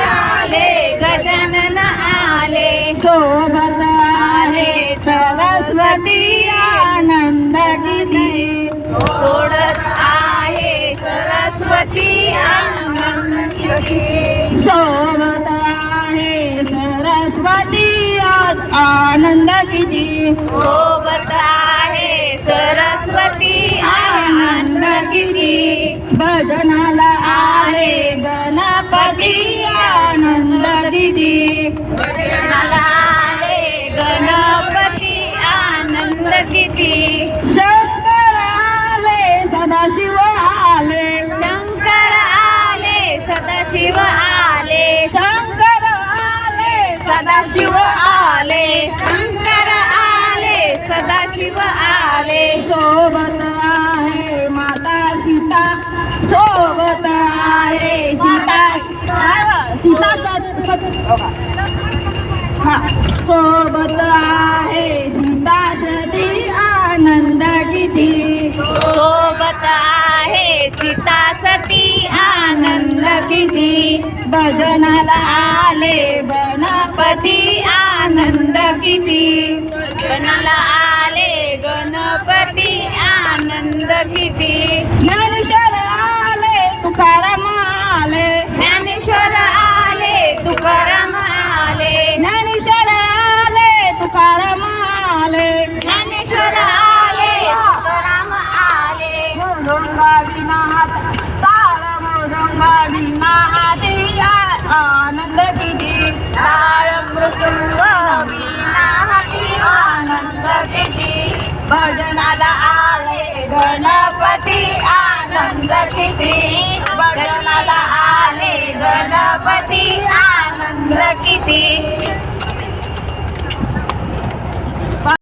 आले, गजानन आले, सोबत आहे सरस्वती आनंद किती, सोडत आहे सरस्वती आनंद किती, सोबत आहे सरस्वती आनंद किती, सोबत आहे सरस्वती आनंद किती, भजनाला आहे गणपती आनंद किती, भजनाला आले गणपती आनंद किती, शंकर आले सदाशिव आले, शंकर आले सदाशिव आले, शंकर आले सदाशिव आले, शंकर आले सदाशिव आले, सोबत आहे माता सीता, सोबत आहे सीता, सीता सोबत आहे सीता सती आनंद किती, सोबत आहे सीता सती आनंद किती, भजनाला आले गणपती आनंद किती, भजनाला आले गणपती आनंद किती, ज्ञानेश्वर आले तुकाराम आले, ज्ञानेश्वर आले तुकाराम आले, ज्ञानेश्वर आले तुकाराम आले, ज्ञानेश्वर आले तुकाराम आले, मृदंगा विना हात ताल मृदंगा विना हाती आनंद किती, टाळ मृदुंग वीणा हाती आनंद किती, भजनाला आले गणपती आनंद किती,